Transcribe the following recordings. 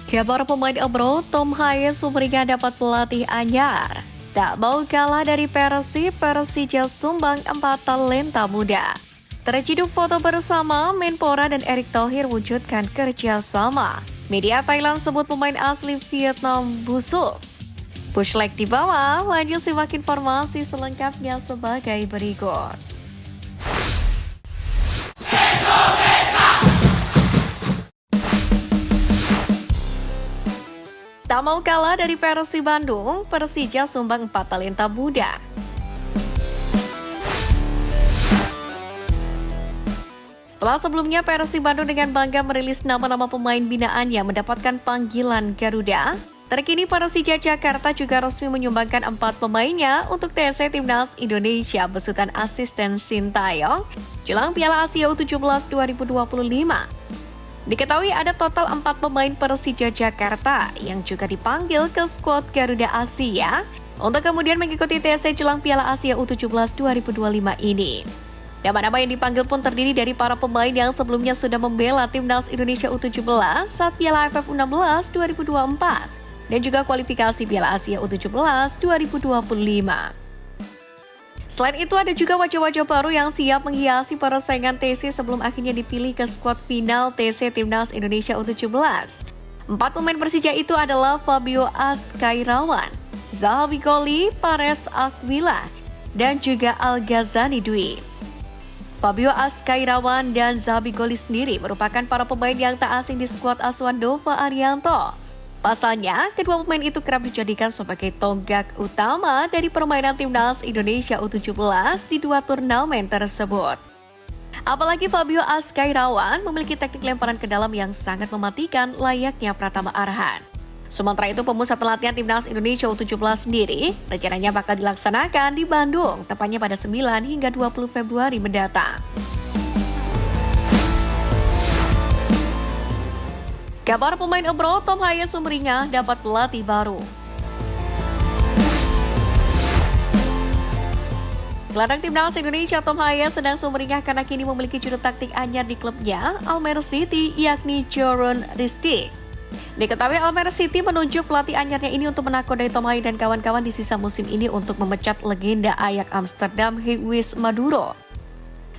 Kabar pemain Ebro, Tom Haye Sumringah dapat pelatih anyar. Tak mau kalah dari Persija sumbang 4 talenta muda. Terciduk foto bersama, Menpora dan Erick Thohir wujudkan kerjasama. Media Thailand sebut pemain asli Vietnam busuk. Push leg di bawah, lanjut simak informasi selengkapnya sebagai berikut. Tak mau kalah dari Persib Bandung, Persija sumbang 4 talenta muda. Setelah sebelumnya Persib Bandung dengan bangga merilis nama-nama pemain binaan yang mendapatkan panggilan Garuda, terkini Persija Jakarta juga resmi menyumbangkan 4 pemainnya untuk TC Timnas Indonesia besutan asisten Sintayong jelang Piala Asia U17 2025. Diketahui ada total 4 pemain Persija Jakarta yang juga dipanggil ke skuad Garuda Asia untuk kemudian mengikuti TC jelang Piala Asia U17 2025 ini. Nama-nama yang dipanggil pun terdiri dari para pemain yang sebelumnya sudah membela Timnas Indonesia U17 saat Piala AFF U16 2024 dan juga kualifikasi Piala Asia U17 2025. Selain itu ada juga wajah-wajah baru yang siap menghiasi persaingan TC sebelum akhirnya dipilih ke skuad final TC Timnas Indonesia U17. 4 pemain Persija itu adalah Fabio Azkairawan, Zahabi Goli, Pares Aquila, dan juga Al-Ghazani Dwi. Fabio Azkairawan dan Zahabi Goli sendiri merupakan para pemain yang tak asing di skuad asuhan Dova Arianto. Pasalnya, kedua pemain itu kerap dijadikan sebagai tonggak utama dari permainan Timnas Indonesia U17 di 2 turnamen tersebut. Apalagi Fabio Azkairawan memiliki teknik lemparan ke dalam yang sangat mematikan layaknya Pratama Arhan. Sementara itu, pemusat pelatihan Timnas Indonesia U17 sendiri rencananya bakal dilaksanakan di Bandung, tepatnya pada 9 hingga 20 Februari mendatang. Kabar pemain Ebro, Tom Haye Sumringah dapat pelatih baru. Gelandang Timnas Indonesia Tom Haye sedang sumringah karena kini memiliki juru taktik anyar di klubnya, Almere City, yakni Jeroen Risdijk. Diketahui Almere City menunjuk pelatih anyarnya ini untuk menakodai Tom Haye dan kawan-kawan di sisa musim ini untuk memecat legenda Ajax Amsterdam Hewijs Maduro.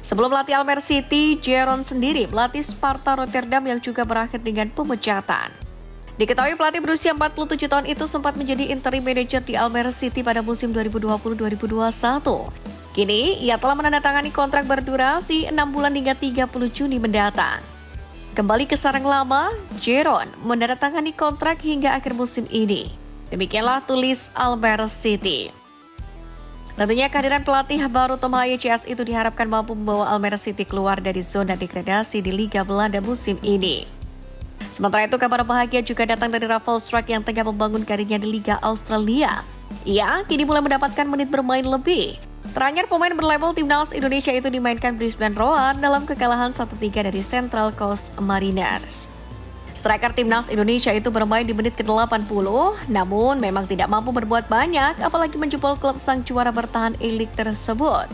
Sebelum melatih Almere City, Jeroen sendiri melatih Sparta Rotterdam yang juga berakhir dengan pemecatan. Diketahui pelatih berusia 47 tahun itu sempat menjadi interim manager di Almere City pada musim 2020-2021. Kini, ia telah menandatangani kontrak berdurasi 6 bulan hingga 30 Juni mendatang. Kembali ke sarang lama, Jeroen menandatangani kontrak hingga akhir musim ini. Demikianlah tulis Almere City. Tentunya kehadiran pelatih baru Tom Haye CS itu diharapkan mampu membawa Almere City keluar dari zona degradasi di Liga Belanda musim ini. Sementara itu kabar bahagia juga datang dari Rafael Struijk yang tengah membangun karirnya di Liga Australia. Ia kini mulai mendapatkan menit bermain lebih. Terakhir pemain berlabel Timnas Indonesia itu dimainkan Brisbane Roar dalam kekalahan 1-3 dari Central Coast Mariners. Striker Timnas Indonesia itu bermain di menit ke-80, namun memang tidak mampu berbuat banyak, apalagi menjebol klub sang juara bertahan A-League tersebut.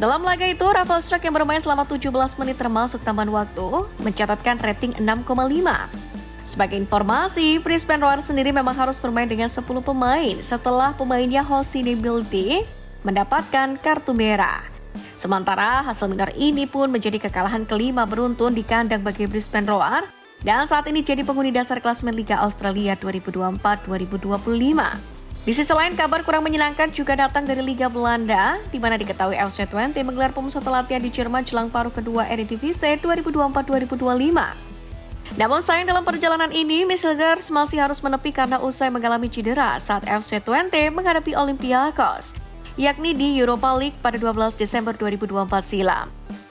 Dalam laga itu, Rafael Struijk yang bermain selama 17 menit termasuk tambahan waktu, mencatatkan rating 6,5. Sebagai informasi, Brisbane Roar sendiri memang harus bermain dengan 10 pemain setelah pemainnya Hosseini Bildi mendapatkan kartu merah. Sementara hasil minor ini pun menjadi kekalahan kelima beruntun di kandang bagi Brisbane Roar, dan saat ini jadi penghuni dasar klasemen Liga Australia 2024-2025. Di sisi lain, kabar kurang menyenangkan juga datang dari Liga Belanda, di mana diketahui FC Twente menggelar pemusat latihan di Jerman jelang paruh kedua Eredivisie 2024-2025. Namun sayang dalam perjalanan ini, Misselgers masih harus menepi karena usai mengalami cedera saat FC Twente menghadapi Olympiakos, yakni di Europa League pada 12 Desember 2024 silam.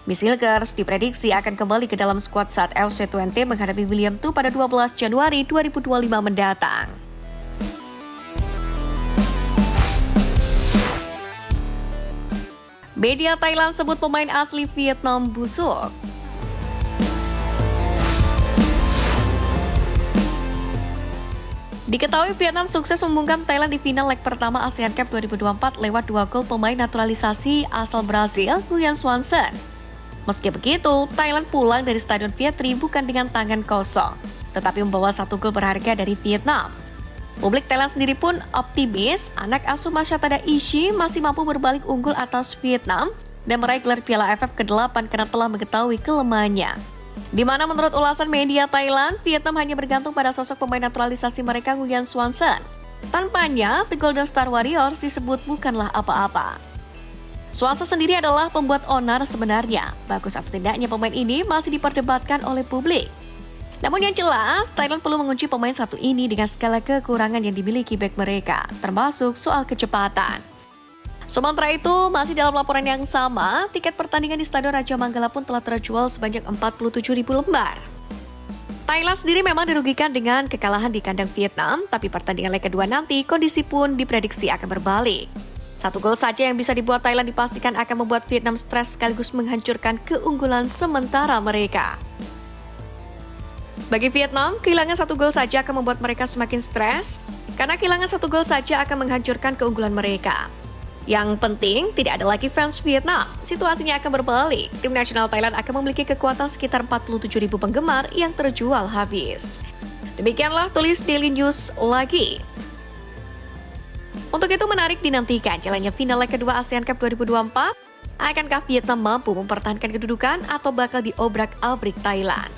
Misselgers diprediksi akan kembali ke dalam skuad saat FC Twente menghadapi William II pada 12 Januari 2025 mendatang. Media Thailand sebut pemain asli Vietnam busuk. Diketahui Vietnam sukses membungkam Thailand di final leg pertama ASEAN Cup 2024 lewat 2 gol pemain naturalisasi asal Brasil, Nguyen Xuan Sen. Meski begitu, Thailand pulang dari Stadion Vietri bukan dengan tangan kosong. tetapi membawa 1 gol berharga dari Vietnam. Publik Thailand sendiri pun optimis anak asuh Masyatada Ishi masih mampu berbalik unggul atas Vietnam dan meraih gelar Piala AFF ke-8 karena telah mengetahui kelemahannya. Di mana menurut ulasan media Thailand, Vietnam hanya bergantung pada sosok pemain naturalisasi mereka Nguyen Swanson. Tanpanya, The Golden Star Warriors disebut bukanlah apa-apa. Swanson sendiri adalah pembuat onar sebenarnya. Bagus atau tidaknya pemain ini masih diperdebatkan oleh publik. Namun yang jelas, Thailand perlu mengunci pemain satu ini dengan segala kekurangan yang dimiliki bek mereka, termasuk soal kecepatan. Sementara itu, masih dalam laporan yang sama, tiket pertandingan di Stadion Raja Manggala pun telah terjual sebanyak 47.000 lembar. Thailand sendiri memang dirugikan dengan kekalahan di kandang Vietnam, tapi pertandingan leg kedua nanti kondisi pun diprediksi akan berbalik. 1 gol saja yang bisa dibuat Thailand dipastikan akan membuat Vietnam stres sekaligus menghancurkan keunggulan sementara mereka. Bagi Vietnam, kehilangan 1 gol saja akan membuat mereka semakin stres, karena kehilangan 1 gol saja akan menghancurkan keunggulan mereka. Yang penting, tidak ada lagi fans Vietnam. Situasinya akan berbalik. Tim nasional Thailand akan memiliki kekuatan sekitar 47.000 penggemar yang terjual habis. Demikianlah tulis Daily News lagi. Untuk itu menarik dinantikan jalannya final leg kedua ASEAN Cup 2024. Akankah Vietnam mampu mempertahankan kedudukan atau bakal diobrak-abrik Thailand?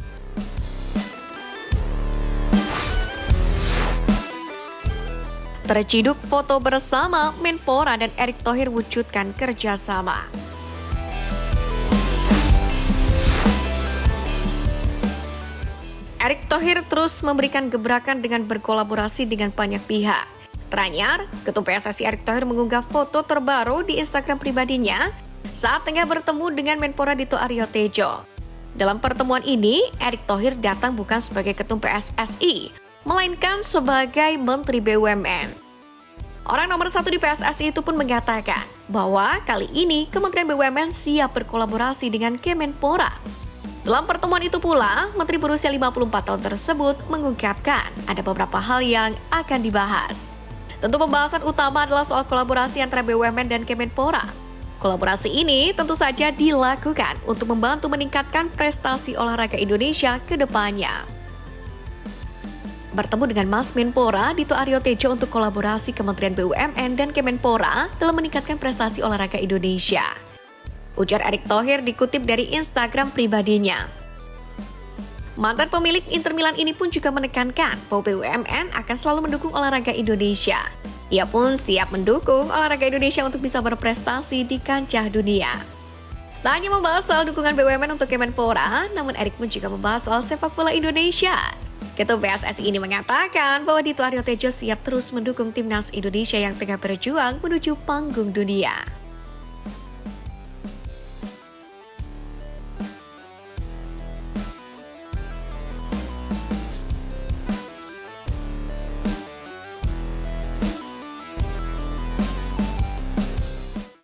Terciduk foto bersama, Menpora dan Erick Thohir wujudkan kerjasama. Erick Thohir terus memberikan gebrakan dengan berkolaborasi dengan banyak pihak. Teranyar, Ketua PSSI Erick Thohir mengunggah foto terbaru di Instagram pribadinya saat tengah bertemu dengan Menpora Dito Aryo Tejo. Dalam pertemuan ini, Erick Thohir datang bukan sebagai Ketum PSSI, melainkan sebagai Menteri BUMN. Orang nomor 1 di PSSI itu pun mengatakan bahwa kali ini Kementerian BUMN siap berkolaborasi dengan Kemenpora. Dalam pertemuan itu pula, Menteri berusia 54 tahun tersebut mengungkapkan ada beberapa hal yang akan dibahas. Tentu pembahasan utama adalah soal kolaborasi antara BUMN dan Kemenpora. Kolaborasi ini tentu saja dilakukan untuk membantu meningkatkan prestasi olahraga Indonesia ke depannya. Bertemu dengan Mas Menpora Dito Aryo Tejo untuk kolaborasi Kementerian BUMN dan Kemenpora dalam meningkatkan prestasi olahraga Indonesia. Ujar Erick Thohir dikutip dari Instagram pribadinya. Mantan pemilik Inter Milan ini pun juga menekankan bahwa BUMN akan selalu mendukung olahraga Indonesia. Ia pun siap mendukung olahraga Indonesia untuk bisa berprestasi di kancah dunia. Tak hanya membahas soal dukungan BUMN untuk Kemenpora, namun Erick pun juga membahas soal sepak bola Indonesia. Ketua PSSI ini mengatakan bahwa Dito Aryo Tejo siap terus mendukung timnas Indonesia yang tengah berjuang menuju panggung dunia.